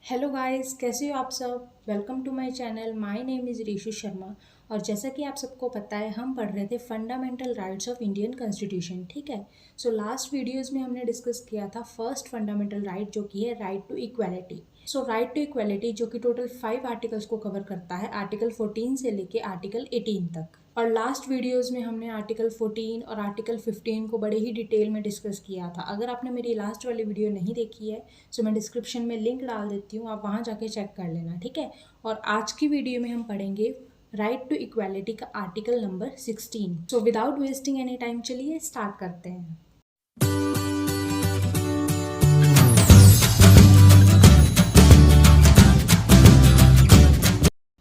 Hello guys, कैसे हो आप सब। Welcome to my channel. My name is Rishi Sharma. और जैसा कि आप सबको पता है, हम पढ़ रहे थे fundamental rights of Indian constitution. ठीक है। सो लास्ट वीडियोस में हमने डिस्कस किया था फर्स्ट फंडामेंटल राइट, जो कि है right to equality. So right to equality जो कि टोटल 5 आर्टिकल्स को कवर करता है, आर्टिकल 14 से लेके आर्टिकल 18 तक। और लास्ट वीडियोस में हमने आर्टिकल 14 और आर्टिकल 15 को बड़े ही डिटेल में डिस्कस किया था। अगर आपने मेरी लास्ट वाली वीडियो नहीं देखी है तो मैं डिस्क्रिप्शन में लिंक डाल देती हूँ, आप वहाँ जाके चेक कर लेना। ठीक है। और आज की वीडियो में हम पढ़ेंगे राइट टू इक्वालिटी का article number 16। So without wasting any time चलिए स्टार्ट करते हैं।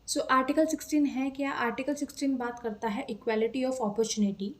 सो आर्टिकल 16 है क्या? आर्टिकल 16 बात करता है equality of opportunity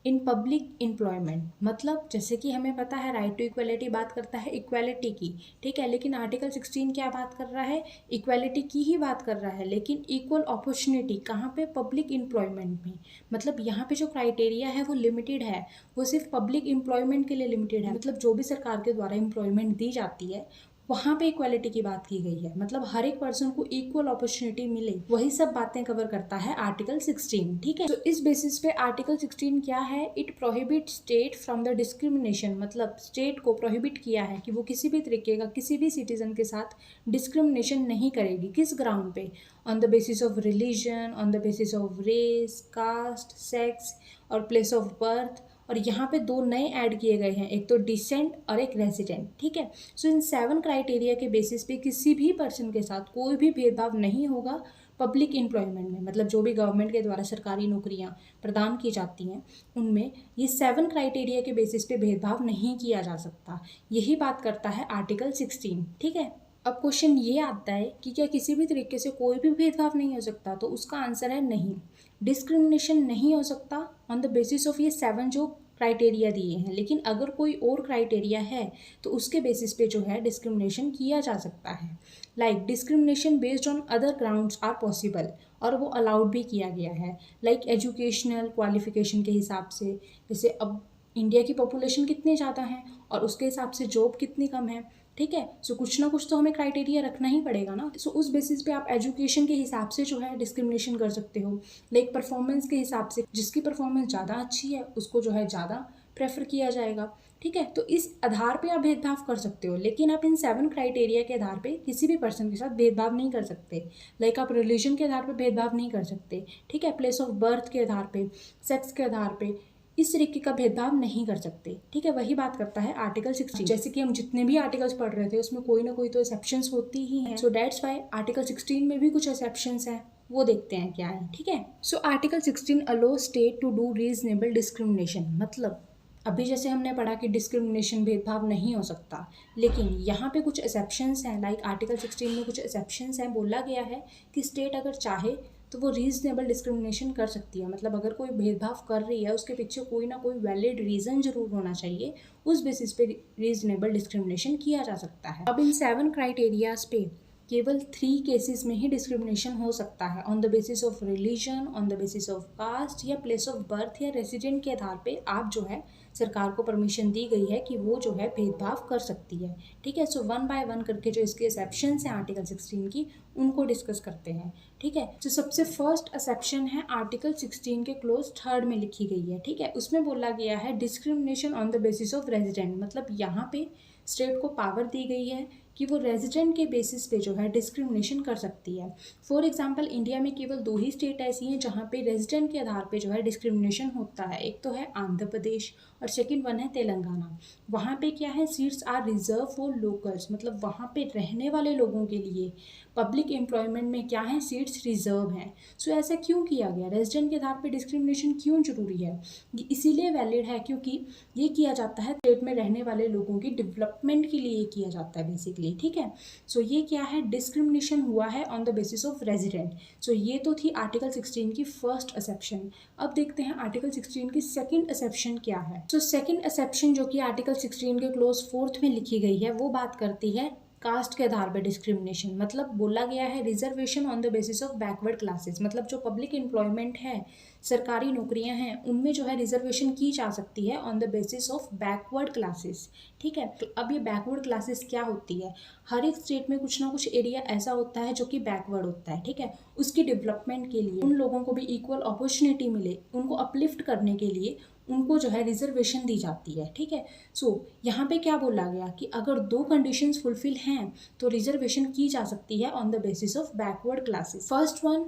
in public employment. मतलब जैसे कि हमें पता है राइट टू इक्वालिटी बात करता है इक्वालिटी की, ठीक है। लेकिन आर्टिकल 16 क्या बात कर रहा है? इक्वालिटी की ही बात कर रहा है, लेकिन इक्वल अपॉर्चुनिटी कहाँ पे? पब्लिक एम्प्लॉयमेंट में। मतलब यहाँ पे जो क्राइटेरिया है वो लिमिटेड है, वो सिर्फ पब्लिक एम्प्लॉयमेंट के लिए लिमिटेड है। मतलब जो भी सरकार के द्वारा एम्प्लॉयमेंट दी जाती है वहाँ पे इक्वालिटी की बात की गई है। मतलब हर एक पर्सन को इक्वल अपॉर्चुनिटी मिले, वही सब बातें कवर करता है आर्टिकल 16। ठीक है। तो इस बेसिस पे आर्टिकल 16 क्या है? It prohibit state from the discrimination. मतलब स्टेट को प्रोहिबिट किया है कि वो किसी भी तरीके का किसी भी सिटीजन के साथ डिस्क्रिमिनेशन नहीं करेगी। किस ग्राउंड पे? On the basis of religion, on the basis of race, caste, sex और प्लेस ऑफ बर्थ। और यहाँ पे दो नए ऐड किए गए हैं, एक तो डिसेंट और एक रेसिडेंट। ठीक है। सो इन 7 क्राइटेरिया के बेसिस पे किसी भी पर्सन के साथ कोई भी भेदभाव नहीं होगा पब्लिक एम्प्लॉयमेंट में। मतलब जो भी गवर्नमेंट के द्वारा सरकारी नौकरियाँ प्रदान की जाती हैं उनमें ये 7 क्राइटेरिया के बेसिस पे भेदभाव नहीं किया जा सकता। यही बात करता है आर्टिकल 16। ठीक है। अब क्वेश्चन ये आता है कि क्या किसी भी तरीके से कोई भी भेदभाव नहीं हो सकता? तो उसका आंसर है नहीं। डिस्क्रिमिनेशन नहीं हो सकता ऑन द बेसिस ऑफ ये 7 जो क्राइटेरिया दिए हैं। लेकिन अगर कोई और क्राइटेरिया है तो उसके बेसिस पे जो है डिस्क्रिमिनेशन किया जा सकता है। Like discrimination based on other grounds are possible, और वो अलाउड भी किया गया है। लाइक एजुकेशनल क्वालिफिकेशन के हिसाब से, जैसे अब इंडिया की पॉपुलेशन कितनी ज़्यादा है और उसके हिसाब से जॉब कितनी कम है। ठीक है। सो कुछ ना कुछ तो हमें क्राइटेरिया रखना ही पड़ेगा ना। सो उस बेसिस पे आप एजुकेशन के हिसाब से जो है डिस्क्रिमिनेशन कर सकते हो। लाइक परफॉर्मेंस के हिसाब से, जिसकी परफॉर्मेंस ज़्यादा अच्छी है उसको जो है ज़्यादा प्रेफर किया जाएगा। ठीक है। तो इस आधार पे आप भेदभाव कर सकते हो, लेकिन आप इन 7 क्राइटेरिया के आधार पे किसी भी पर्सन के साथ भेदभाव नहीं कर सकते। लाइक आप रिलीजन के आधार पे भेदभाव नहीं कर सकते। ठीक है। प्लेस ऑफ बर्थ के आधार पे, सेक्स के आधार पे, इस तरीके का भेदभाव नहीं कर सकते। ठीक है। वही बात करता है आर्टिकल 16। जैसे कि हम जितने भी आर्टिकल्स पढ़ रहे थे उसमें कोई ना कोई तो एक्सेप्शंस होती ही हैं। सो दैट्स वाई आर्टिकल 16 में भी कुछ एक्सेप्शंस हैं, वो देखते हैं क्या है। ठीक है। So article 16 allow state to do reasonable discrimination. मतलब अभी जैसे हमने पढ़ा कि डिस्क्रिमिनेशन भेदभाव नहीं हो सकता, लेकिन यहाँ पे कुछ एक्सेप्शंस हैं। लाइक आर्टिकल 16 में कुछ एक्सेप्शंस हैं। बोला गया है कि स्टेट अगर चाहे तो वो रीजनेबल डिस्क्रिमिनेशन कर सकती है। मतलब अगर कोई भेदभाव कर रही है उसके पीछे कोई ना कोई वैलिड रीज़न जरूर होना चाहिए, उस बेसिस पे रीजनेबल डिस्क्रिमिनेशन किया जा सकता है। अब इन 7 क्राइटेरियाज पे केवल 3 केसेस में ही डिस्क्रिमिनेशन हो सकता है, on the basis of religion, on the basis of caste या प्लेस ऑफ बर्थ या रेसिडेंट के आधार पे आप जो है सरकार को परमिशन दी गई है कि वो जो है भेदभाव कर सकती है। ठीक है। सो 1 बाय 1 करके जो इसके एक्सेप्शंस हैं आर्टिकल 16 की, उनको डिस्कस करते हैं। ठीक है। तो सबसे फर्स्ट एक्सेप्शन है आर्टिकल 16 के क्लोज 3 में लिखी गई है। ठीक है। उसमें बोला गया है discrimination on the basis of resident. मतलब यहाँ पे स्टेट को पावर दी गई है कि वो रेजिडेंट के बेसिस पे जो है डिस्क्रिमिनेशन कर सकती है। फॉर एग्जांपल इंडिया में केवल 2 ही स्टेट ऐसी हैं जहाँ पे रेजिडेंट के आधार पे जो है डिस्क्रिमिनेशन होता है। एक तो है आंध्र प्रदेश और सेकंड वन है तेलंगाना। वहाँ पे क्या है? Seats are reserve for locals. मतलब वहाँ पे रहने वाले लोगों के लिए पब्लिक एम्प्लॉयमेंट में क्या है? सीट्स रिजर्व हैं। सो ऐसा क्यों किया गया? रेजिडेंट के आधार पे डिस्क्रिमिनेशन क्यों जरूरी है? ये इसीलिए वैलिड है क्योंकि ये किया जाता है स्टेट में रहने वाले लोगों की डेवलपमेंट के लिए किया जाता है बेसिकली। ठीक है। सो ये क्या है? डिस्क्रिमिनेशन हुआ है on the basis of resident. So ये तो थी आर्टिकल 16 की फर्स्ट एक्सेप्शन। अब देखते हैं आर्टिकल 16 की सेकंड एक्सेप्शन क्या है। सो सेकंड एक्सेप्शन जो कि आर्टिकल 16 के क्लोज 4 में लिखी गई है वो बात करती है कास्ट के आधार पर डिस्क्रिमिनेशन, मतलब बोला गया है reservation on the basis of backward classes, मतलब जो पब्लिक एम्प्लॉयमेंट है, सरकारी नौकरियां हैं, उनमें जो है रिजर्वेशन की जा सकती है on the basis of backward classes. ठीक है, तो अब ये बैकवर्ड क्लासेस क्या होती है, हर एक स्टेट में कुछ ना कुछ एरिया ऐसा होता है जो कि बैकवर्ड होता है। ठीक है, उसकी डेवलपमेंट के लिए, उन लोगों को भी इक्वल अपॉर्चुनिटी मिले, उनको अपलिफ्ट करने के लिए उनको जो है रिजर्वेशन दी जाती है। ठीक है, सो यहाँ पे क्या बोला गया कि अगर दो कंडीशंस फुलफिल हैं तो रिजर्वेशन की जा सकती है on the basis of backward classes. First one,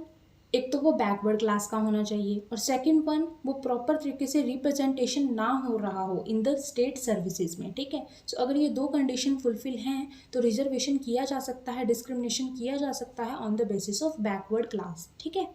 एक तो वो बैकवर्ड क्लास का होना चाहिए, और सेकंड वन वो प्रॉपर तरीके से रिप्रेजेंटेशन ना हो रहा हो इन द स्टेट सर्विसेज में। ठीक है, सो अगर ये दो कंडीशन फुलफिल हैं तो रिजर्वेशन किया जा सकता है, डिस्क्रिमिनेशन किया जा सकता है on the basis of backward class. ठीक है,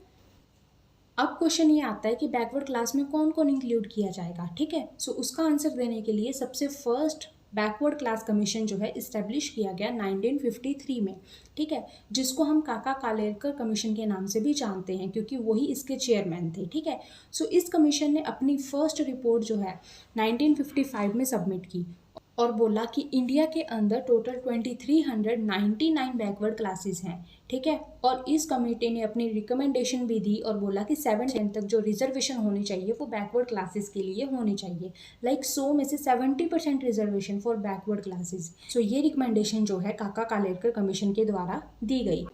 अब क्वेश्चन ये आता है कि बैकवर्ड क्लास में कौन कौन इंक्लूड किया जाएगा। ठीक है, सो उसका आंसर देने के लिए सबसे फर्स्ट बैकवर्ड क्लास कमीशन जो है इस्टेब्लिश किया गया 1953 में। ठीक है, जिसको हम काका कालेलकर कमीशन के नाम से भी जानते हैं क्योंकि वही इसके चेयरमैन थे। ठीक है, सो इस कमीशन ने अपनी फर्स्ट रिपोर्ट जो है 1955 में सबमिट की और बोला कि इंडिया के अंदर टोटल 2399 बैकवर्ड क्लासेस हैं। ठीक है, और इस कमेटी ने अपनी रिकमेंडेशन भी दी और बोला कि 7 तक जो रिजर्वेशन होनी चाहिए वो बैकवर्ड क्लासेस के लिए होनी चाहिए। लाइक 100 में से 70% रिजर्वेशन फॉर बैकवर्ड क्लासेस। सो ये रिकमेंडेशन जो है काका कालेलकर कमीशन के द्वारा दी गई।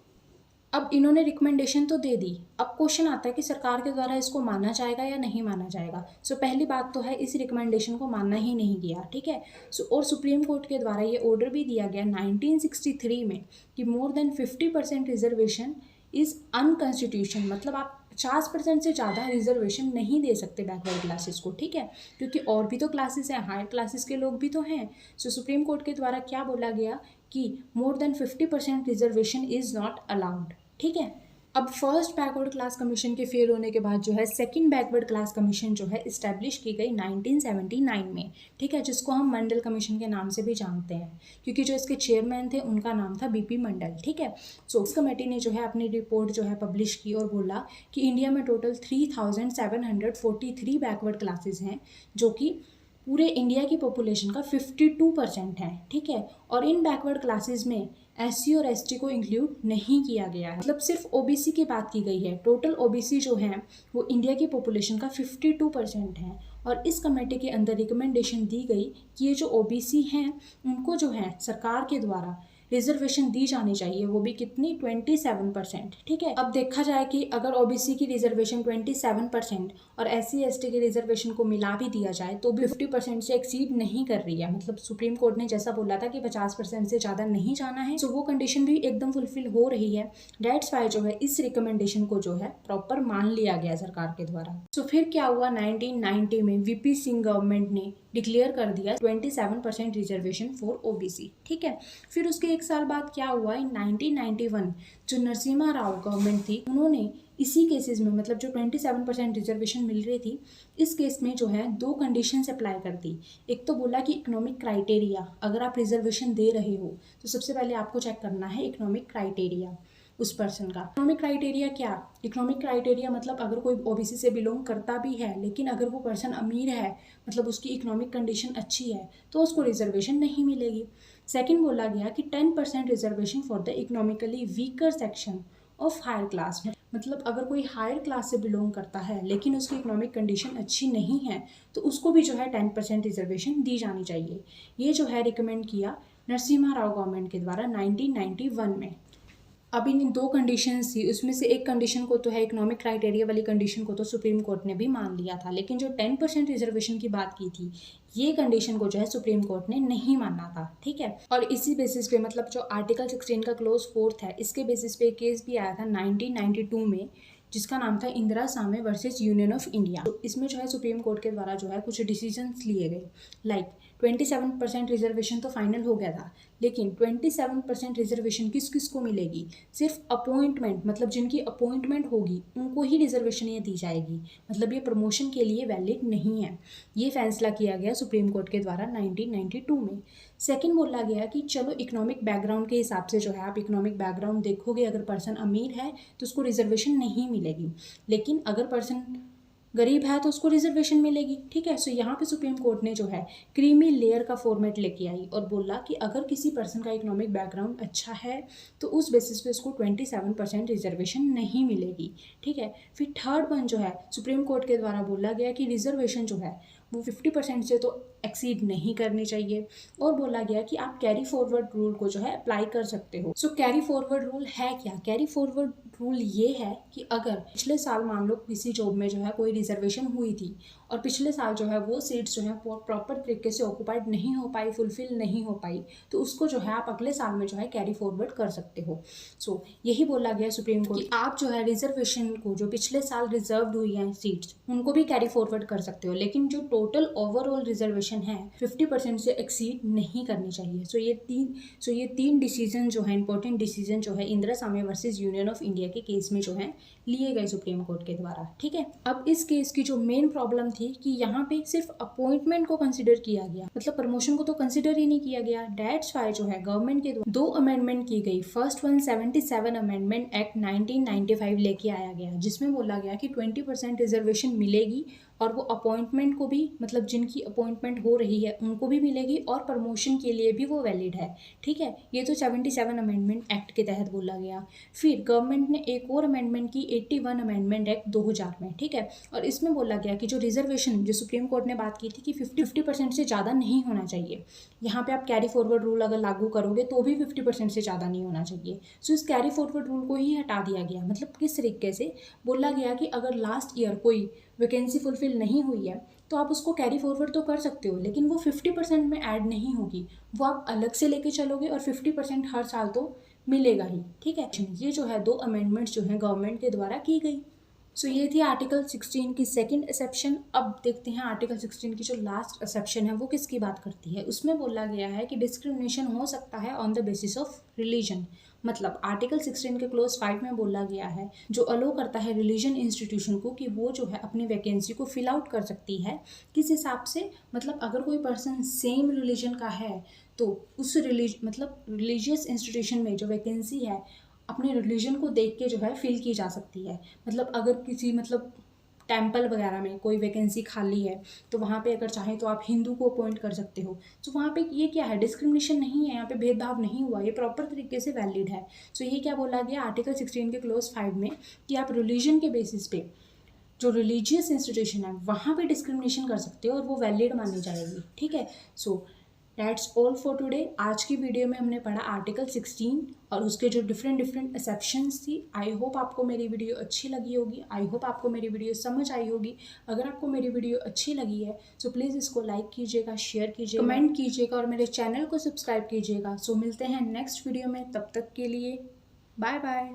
अब इन्होंने रिकमेंडेशन तो दे दी, अब क्वेश्चन आता है कि सरकार के द्वारा इसको माना जाएगा या नहीं माना जाएगा। सो पहली बात तो है इस रिकमेंडेशन को मानना ही नहीं गया। ठीक है, सो और सुप्रीम कोर्ट के द्वारा ये ऑर्डर भी दिया गया 1963 में कि मोर देन 50% रिजर्वेशन इज़ अनकॉन्स्टिट्यूशन, मतलब आप 50% से ज़्यादा रिजर्वेशन नहीं दे सकते बैकवर्ड क्लासेस को। ठीक है, क्योंकि और भी तो क्लासेस हैं, हायर क्लासेस के लोग भी तो हैं। सो सुप्रीम कोर्ट के द्वारा क्या बोला गया कि more than 50% reservation is not allowed. ठीक है, अब फर्स्ट बैकवर्ड क्लास कमीशन के फेल होने के बाद जो है सेकंड बैकवर्ड क्लास कमीशन जो है इस्टेब्लिश की गई 1979 में। ठीक है, जिसको हम मंडल कमीशन के नाम से भी जानते हैं क्योंकि जो इसके चेयरमैन थे उनका नाम था बीपी मंडल। ठीक है, सो इस कमेटी ने जो है अपनी रिपोर्ट जो है पब्लिश की और बोला कि इंडिया में टोटल 3743 बैकवर्ड क्लासेस हैं जो कि पूरे इंडिया की पॉपुलेशन का 52% है। ठीक है, और इन बैकवर्ड क्लासेस में एससी और एसटी को इंक्लूड नहीं किया गया है, मतलब सिर्फ ओबीसी की बात की गई है। टोटल ओबीसी जो है वो इंडिया की पॉपुलेशन का 52% है। और इस कमेटी के अंदर रिकमेंडेशन दी गई कि ये जो ओबीसी हैं उनको जो है सरकार के द्वारा रिजर्वेशन दी जानी चाहिए, वो भी कितनी 27%। ठीक है, अब देखा जाए कि अगर ओबीसी की रिजर्वेशन 27% और एससी एसटी की रिजर्वेशन को मिला भी दिया जाए तो भी 50% से एक्सीड नहीं कर रही है। मतलब सुप्रीम कोर्ट ने जैसा बोला था कि 50% से ज़्यादा नहीं जाना है, सो वो कंडीशन भी एकदम फुलफिल हो रही है। डेट्स वाई जो है इस रिकमेंडेशन को जो है प्रॉपर मान लिया गया सरकार के द्वारा। सो फिर क्या हुआ, 1990 में वीपी सिंह गवर्नमेंट ने डिक्लेयर कर दिया 27% रिजर्वेशन फॉर ओबीसी। ठीक है, फिर उसके एक साल बाद क्या हुआ, इन 1991 जो नरसिम्हा राव गवर्नमेंट थी उन्होंने इसी केसेस में, मतलब जो 27% रिजर्वेशन मिल रही थी, इस केस में जो है दो कंडीशंस अप्लाई कर दी। एक तो बोला कि इकोनॉमिक क्राइटेरिया, अगर आप रिजर्वेशन दे रहे हो तो सबसे पहले आपको चेक करना है इकोनॉमिक क्राइटेरिया उस पर्सन का। इकोनॉमिक क्राइटेरिया क्या, इकोनॉमिक क्राइटेरिया मतलब अगर कोई ओबीसी से बिलोंग करता भी है लेकिन अगर वो पर्सन अमीर है, मतलब उसकी इकोनॉमिक कंडीशन अच्छी है, तो उसको रिजर्वेशन नहीं मिलेगी। सेकंड बोला गया कि 10% reservation for the economically weaker section of higher class, मतलब अगर कोई हायर क्लास से बिलोंग करता है लेकिन उसकी इकोनॉमिक कंडीशन अच्छी नहीं है तो उसको भी जो है 10% रिजर्वेशन दी जानी चाहिए। ये जो है रिकमेंड किया नरसिम्हा राव गवर्नमेंट के द्वारा 1991 में। अब इन दो कंडीशंस थी, उसमें से एक कंडीशन को तो है इकोनॉमिक क्राइटेरिया वाली कंडीशन को तो सुप्रीम कोर्ट ने भी मान लिया था, लेकिन जो 10% रिजर्वेशन की बात की थी ये कंडीशन को जो है सुप्रीम कोर्ट ने नहीं माना था। ठीक है, और इसी बेसिस पे, मतलब जो आर्टिकल 16 का क्लोज 4 है, इसके बेसिस पे केस भी आया था 1992 में जिसका नाम था इंदिरा सामे वर्सेस यूनियन ऑफ इंडिया। तो इसमें जो है सुप्रीम कोर्ट के द्वारा जो है कुछ डिसीजंस लिए गए। लाइक 27% रिजर्वेशन तो फाइनल हो गया था, लेकिन 27% रिजर्वेशन किस किस को मिलेगी, सिर्फ अपॉइंटमेंट, मतलब जिनकी अपॉइंटमेंट होगी उनको ही रिजर्वेशन ये दी जाएगी, मतलब ये प्रमोशन के लिए वैलिड नहीं है। ये फैसला किया गया सुप्रीम कोर्ट के द्वारा 1992 में। सेकंड बोला गया कि चलो इकोनॉमिक बैकग्राउंड के हिसाब से जो है आप इकोनॉमिक बैकग्राउंड देखोगे, अगर पर्सन अमीर है तो उसको रिजर्वेशन नहीं मिलेगी, लेकिन अगर पर्सन गरीब है तो उसको रिजर्वेशन मिलेगी, ठीक है। सो यहाँ पे सुप्रीम कोर्ट ने जो है क्रीमी लेयर का फॉर्मेट लेके आई और बोला कि अगर किसी पर्सन का इकोनॉमिक बैकग्राउंड अच्छा है तो उस बेसिस पे उसको 27% रिजर्वेशन नहीं मिलेगी, ठीक है। फिर थर्ड वन जो है सुप्रीम कोर्ट के द्वारा बोला गया कि रिजर्वेशन जो है वो 50% से तो एक्सीड नहीं करनी चाहिए, और बोला गया कि आप कैरी फॉरवर्ड रूल को जो है अप्लाई कर सकते हो। सो कैरी फॉरवर्ड रूल है क्या? कैरी फॉरवर्ड रूल ये है कि अगर पिछले साल मान लो किसी जॉब में जो है कोई रिजर्वेशन हुई थी और पिछले साल जो है वो सीट्स जो है प्रॉपर तरीके से ऑक्यूपाइड नहीं हो पाई, फुलफिल नहीं हो पाई, तो उसको जो है आप अगले साल में जो है कैरी फॉरवर्ड कर सकते हो। सो यही बोला गया सुप्रीम कोर्ट कि आप जो है रिजर्वेशन को जो पिछले साल रिजर्व हुई है सीट्स उनको भी कैरी फॉरवर्ड कर सकते हो, लेकिन जो टोटल ओवरऑल रिजर्वेशन है 50% से एक्सीड नहीं करनी चाहिए। सो ये तीन डिसीजन जो है इंपॉर्टेंट डिसीजन जो है इंदिरासामी वर्सेस यूनियन ऑफ इंडिया के केस में जो है लिए गए सुप्रीम कोर्ट के द्वारा, ठीक है। अब इस केस की जो मेन प्रॉब्लम थी कि यहाँ पे सिर्फ अपॉइंटमेंट को कंसिडर किया गया, मतलब प्रमोशन को तो कंसिडर ही नहीं किया गया। दैट्स व्हाई जो है गवर्नमेंट के द्वारा 2 अमेंडमेंट की गई। फर्स्ट वन 77 अमेंडमेंट एक्ट 1995 लेके आया गया, जिसमें बोला गया कि 20% रिजर्वेशन मिलेगी और वो अपॉइंटमेंट को भी, मतलब जिनकी अपॉइंटमेंट हो रही है उनको भी मिलेगी और प्रमोशन के लिए भी वो वैलिड है, ठीक है। ये तो 77 अमेंडमेंट एक्ट के तहत बोला गया। फिर गवर्नमेंट ने एक और अमेंडमेंट की 81 अमेंडमेंट एक्ट 2000 में, ठीक है। और इसमें बोला गया कि जो रिजर्वेशन जो सुप्रीम कोर्ट ने बात की थी कि 50% से ज़्यादा नहीं होना चाहिए, यहाँ पे आप कैरी फॉरवर्ड रूल अगर लागू करोगे तो भी 50% से ज़्यादा नहीं होना चाहिए। सो इस कैरी फॉरवर्ड रूल को ही हटा दिया गया। मतलब किस तरीके से बोला गया कि अगर लास्ट ईयर कोई वैकेंसी फुलफिल नहीं हुई है तो आप उसको कैरी फॉरवर्ड तो कर सकते हो, लेकिन वो 50% में ऐड नहीं होगी, वो आप अलग से लेके चलोगे और 50% हर साल तो मिलेगा ही, ठीक है। ये जो है 2 अमेंडमेंट्स जो है गवर्नमेंट के द्वारा की गई। सो ये थी आर्टिकल 16 की सेकंड एक्सेप्शन। अब देखते हैं आर्टिकल 16 की जो लास्ट एक्सेप्शन है वो किसकी बात करती है। उसमें बोला गया है कि डिस्क्रिमिनेशन हो सकता है on the basis of religion. मतलब आर्टिकल 16 के क्लोज 5 में बोला गया है जो अलो करता है रिलीजन इंस्टीट्यूशन को कि वो जो है अपनी वैकेंसी को फिल आउट कर सकती है किस हिसाब से। मतलब अगर कोई पर्सन सेम रिलीजन का है तो उस रिलीजियस इंस्टीट्यूशन में जो वैकेंसी है अपने रिलीजन को देख के जो है फिल की जा सकती है। मतलब अगर किसी टेम्पल वगैरह में कोई वैकेंसी खाली है तो वहाँ पे अगर चाहें तो आप हिंदू को अपॉइंट कर सकते हो। तो वहाँ पे ये क्या है, डिस्क्रिमिनेशन नहीं है, यहाँ पे भेदभाव नहीं हुआ, ये प्रॉपर तरीके से वैलिड है। सो ये क्या बोला गया आर्टिकल 16 के क्लोज 5 में कि आप रिलीजन के बेसिस पे जो रिलीजियस इंस्टीट्यूशन है वहाँ पे डिस्क्रिमिनेशन कर सकते हो और वो वैलिड मानी जाएगी, ठीक है। So that's all for today. आज की वीडियो में हमने पढ़ा आर्टिकल 16 और उसके जो डिफरेंट एक्सेप्शंस थी। आई होप आपको मेरी वीडियो अच्छी लगी होगी, आई होप आपको मेरी वीडियो समझ आई होगी। अगर आपको मेरी वीडियो अच्छी लगी है तो प्लीज़ इसको लाइक कीजिएगा, शेयर कीजिएगा, कमेंट कीजिएगा और मेरे चैनल को सब्सक्राइब कीजिएगा। सो मिलते हैं नेक्स्ट वीडियो में, तब तक के लिए बाय बाय।